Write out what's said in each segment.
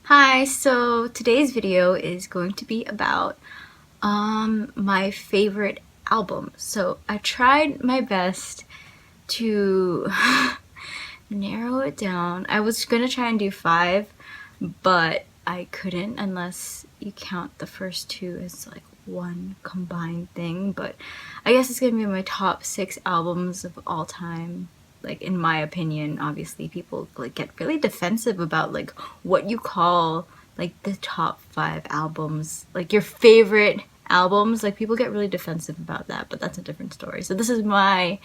Hi, so today's video is going to be about my favorite album. So I tried my best to narrow it down. I was gonna try and do 5, but I couldn't unless you count the first 2 as like one combined thing. But I guess it's gonna be my top 6 albums of all time. Like, in my opinion. Obviously people like get really defensive about like what you call like the top 5 albums, like your favorite albums. Like, people get really defensive about that, but that's a different story. So this is my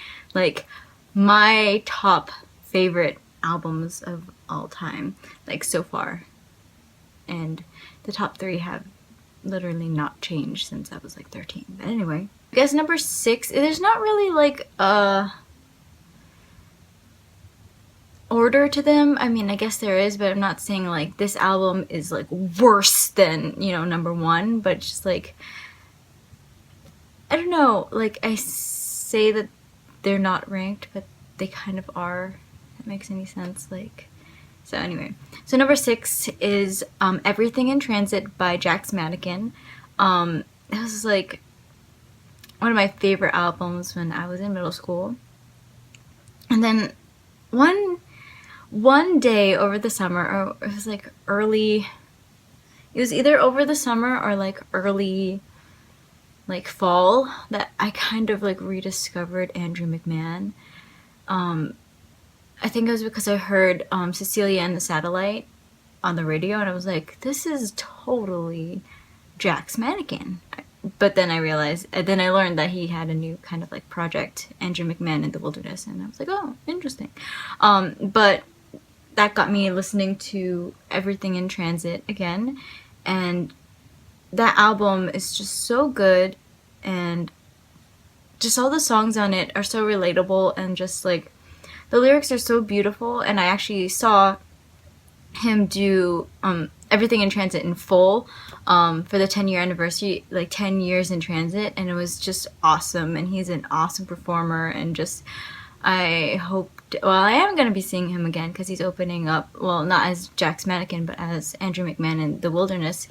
my top favorite albums of all time, like so far. And the top 3 have literally not changed since I was like 13. But anyway, I guess number 6, there's not really like a order to them. I mean, I guess there is, but I'm not saying like this album is like worse than, number 1, but just like, I don't know, like I say that they're not ranked, but they kind of are. If that makes any sense. Like, so anyway, so number 6 is Everything in Transit by Jack's Mannequin. This was like one of my favorite albums when I was in middle school. And then one day over the summer, or it was like early, it was either over the summer or like early like fall, that I kind of like rediscovered Andrew McMahon. I think it was because I heard Cecilia and the Satellite on the radio, and I was like, this is totally Jack's Mannequin. But then I realized, then I learned that he had a new kind of like project, Andrew McMahon in the Wilderness, and I was like, oh, interesting. But that got me listening to Everything in Transit again, and that album is just so good, and just all the songs on it are so relatable, and just like the lyrics are so beautiful. And I actually saw him do Everything in Transit in full for the 10-year anniversary, like 10 years in transit, and it was just awesome. And he's an awesome performer, and just I am going to be seeing him again because he's opening up, well, not as Jack's Mannequin, but as Andrew McMahon in the Wilderness.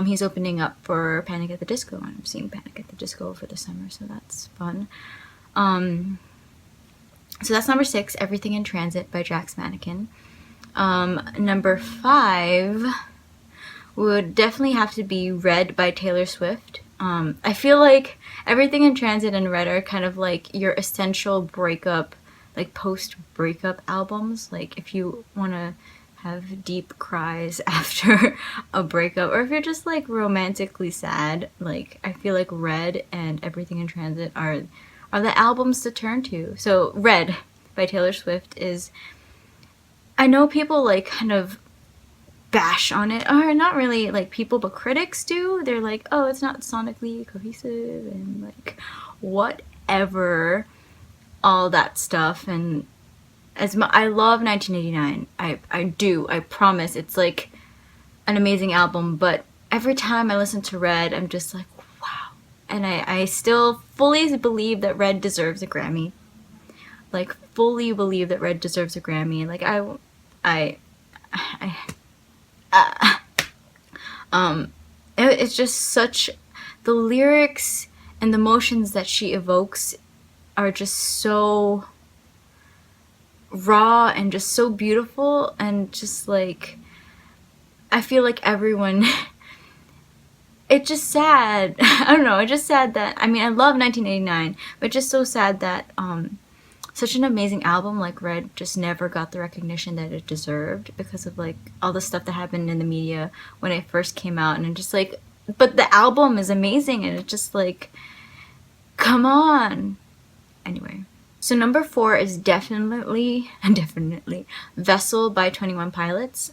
He's opening up for Panic at the Disco, and I'm seeing Panic at the Disco for the summer, so that's fun. So that's number 6, Everything in Transit by Jack's Mannequin. Number 5 would definitely have to be Red by Taylor Swift. I feel like Everything in Transit and Red are kind of like your essential breakup, like post-breakup albums. Like, if you want to have deep cries after a breakup, or if you're just like romantically sad, like I feel like Red and Everything in Transit are the albums to turn to. So Red by Taylor Swift is, I know people like kind of bash on it, or not really like people, but critics do. They're like, oh, it's not sonically cohesive and like whatever, all that stuff. And I love 1989. I promise it's like an amazing album, but every time I listen to Red, I'm just like, wow. And I still fully believe that Red deserves a Grammy. Like, fully believe that Red deserves a Grammy. Like, it's just such, the lyrics and the emotions that she evokes are just so raw and just so beautiful, and just like, I feel like everyone it's just sad. I don't know, it's just sad that, I mean, I love 1989, but just so sad that such an amazing album like Red just never got the recognition that it deserved because of like all the stuff that happened in the media when it first came out. And just like, but the album is amazing, and it's just like, come on. Anyway, so number 4 is definitely Vessel by 21 Pilots.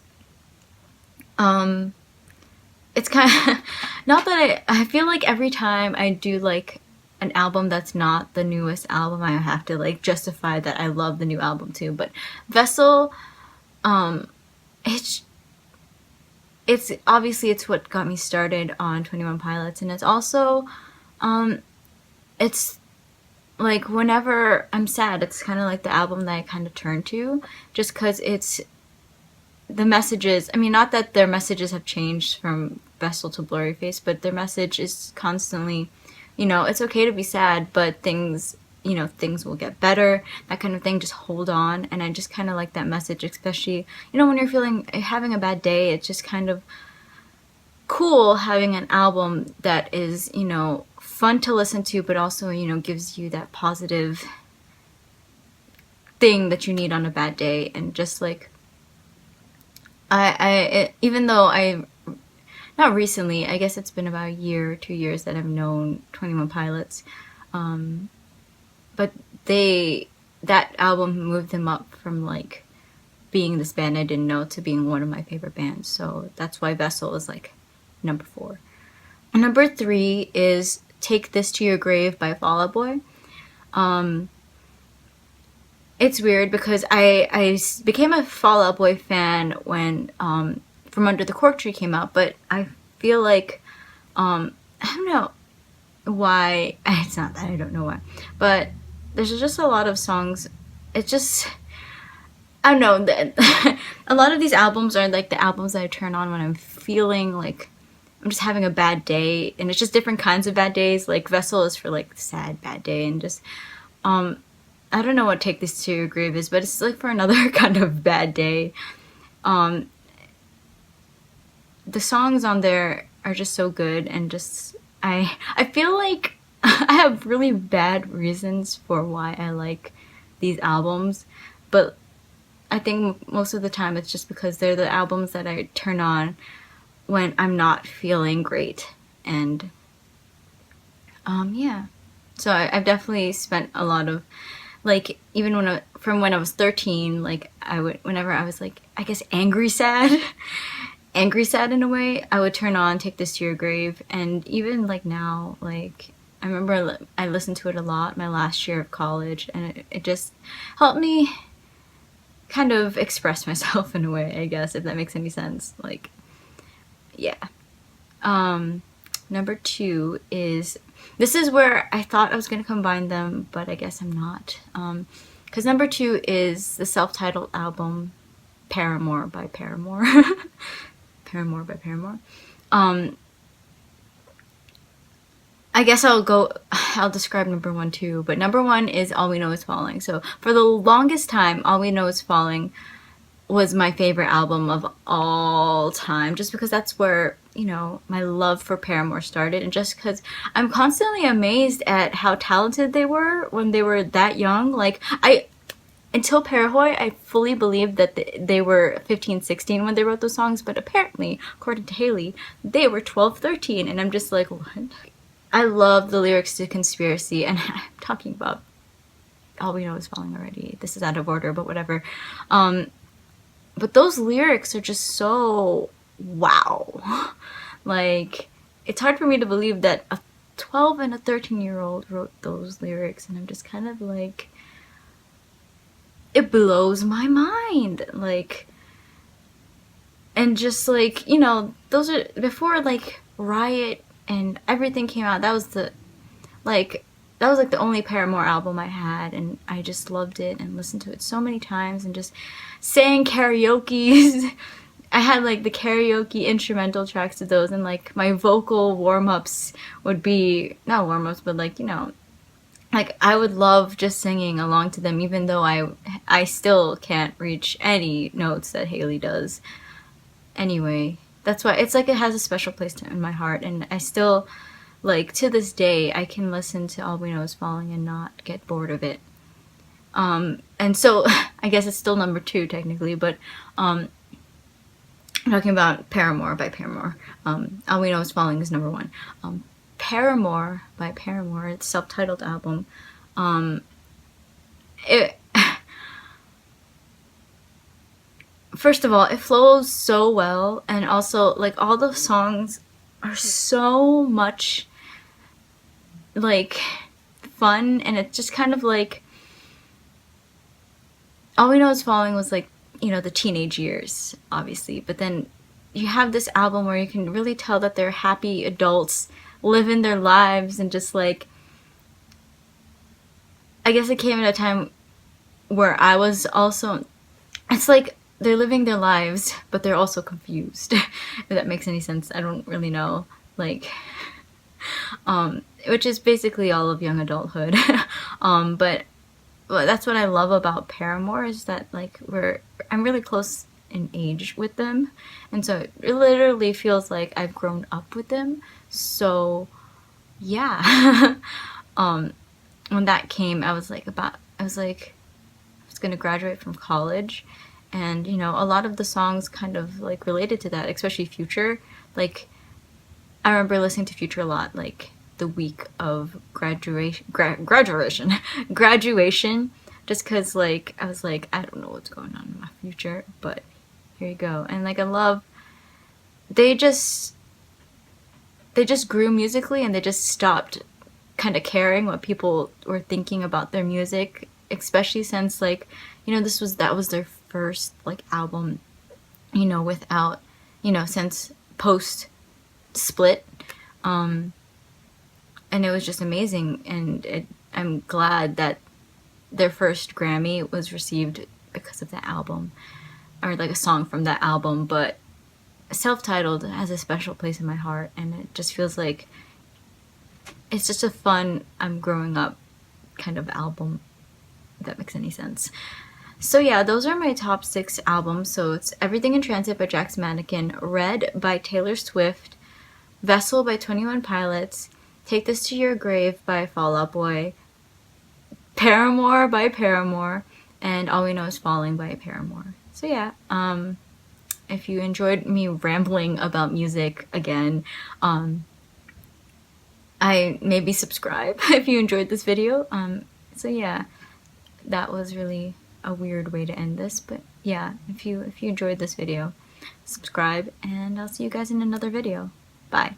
It's kind of not that I feel like every time I do like an album that's not the newest album, I have to like justify that I love the new album too. But Vessel, it's obviously it's what got me started on 21 Pilots, and it's also it's like whenever I'm sad, it's kind of like the album that I kind of turn to, just because it's the messages, I mean, not that their messages have changed from Vessel to Blurryface, but their message is constantly, it's okay to be sad, but things, things will get better, that kind of thing, just hold on. And I just kind of like that message, especially, when you're having a bad day. It's just kind of cool having an album that is, fun to listen to, but also, gives you that positive thing that you need on a bad day. And just like, even though not recently, I guess it's been about a year or 2 years that I've known 21 Pilots, but that album moved them up from like being this band I didn't know to being one of my favorite bands. So that's why Vessel is like number 4. Number 3 is Take This to Your Grave by Fall Out Boy. It's weird because I became a Fall Out Boy fan when From Under the Cork Tree came out, but I feel like I don't know why. It's not that I don't know why, but there's just a lot of songs. It's just, I don't know. A lot of these albums are like the albums that I turn on when I'm feeling like I'm just having a bad day, and it's just different kinds of bad days. Like Vessel is for like sad bad day, and just I don't know what Take This to Your Grave is, but it's like for another kind of bad day. The songs on there are just so good, and just I feel like I have really bad reasons for why I like these albums, but I think most of the time it's just because they're the albums that I turn on when I'm not feeling great. And yeah, so I've definitely spent a lot of, like, even from when I was 13, like whenever I was like, I guess angry sad in a way, I would turn on Take This to Your Grave. And even like now, like I remember I listened to it a lot my last year of college, and it just helped me kind of express myself in a way, I guess, if that makes any sense. Like, yeah. Number 2 is, this is where I thought I was gonna combine them, but I guess I'm not. Because number 2 is the self-titled album Paramore by Paramore. Paramore by Paramore. I guess I'll describe number 1 too, but number 1 is All We Know Is Falling. So for the longest time, All We Know Is Falling was my favorite album of all time, just because that's where, my love for Paramore started, and just because I'm constantly amazed at how talented they were when they were that young. Like, until Parahoy, I fully believed that they were 15, 16 when they wrote those songs, but apparently, according to Haley, they were 12, 13, and I'm just like, what? I love the lyrics to Conspiracy, and I'm talking about All We Know Is Falling already. This is out of order, but whatever. But those lyrics are just so wow. Like, it's hard for me to believe that a 12 and a 13-year-old wrote those lyrics, and I'm just kind of like, it blows my mind. Like, and just like, those are before like Riot and everything came out. That was like the only Paramore album I had, and I just loved it and listened to it so many times and just sang karaoke's. I had like the karaoke instrumental tracks to those, and like my vocal warm-ups would be, not warm-ups, but like, like I would love just singing along to them, even though I still can't reach any notes that Haley does. Anyway, that's why it's like it has a special place in my heart, and I still, like, to this day, I can listen to All We Know Is Falling and not get bored of it. And so I guess it's still number 2 technically, but I'm talking about Paramore by Paramore. All We Know Is Falling is number 1. Paramore by Paramore, it's self-titled album. First of all, it flows so well, and also like all the songs are so much like fun, and it's just kind of like, All We Know Is Falling was like, the teenage years, obviously, but then you have this album where you can really tell that they're happy adults living their lives, and just like, I guess it came at a time where I was also, it's like they're living their lives, but they're also confused. If that makes any sense. I don't really know. Like, which is basically all of young adulthood. But well, that's what I love about Paramore is that like I'm really close in age with them, and so it literally feels like I've grown up with them. So yeah. When that came, I was gonna graduate from college, and you know, a lot of the songs kind of like related to that, especially Future. Like, I remember listening to Future a lot, like the week of graduation, just because like I was like, I don't know what's going on in my future, but here you go. And like I love, they just grew musically, and they just stopped kind of caring what people were thinking about their music, especially since like, you know, that was their first like album, you know, without, you know, since post split. And it was just amazing, and I'm glad that their first Grammy was received because of that album, or like a song from that album. But Self-Titled has a special place in my heart, and it just feels like it's just a fun I'm growing up kind of album, if that makes any sense. So yeah, those are my top 6 albums. So it's Everything in Transit by Jack's Mannequin, Red by Taylor Swift, Vessel by 21 Pilots, Take This to Your Grave by Fall Out Boy, Paramore by Paramore, and All We Know Is Falling by Paramore. So yeah, if you enjoyed me rambling about music again, I maybe subscribe if you enjoyed this video. So yeah, that was really a weird way to end this, but yeah, if you enjoyed this video, subscribe, and I'll see you guys in another video. Bye.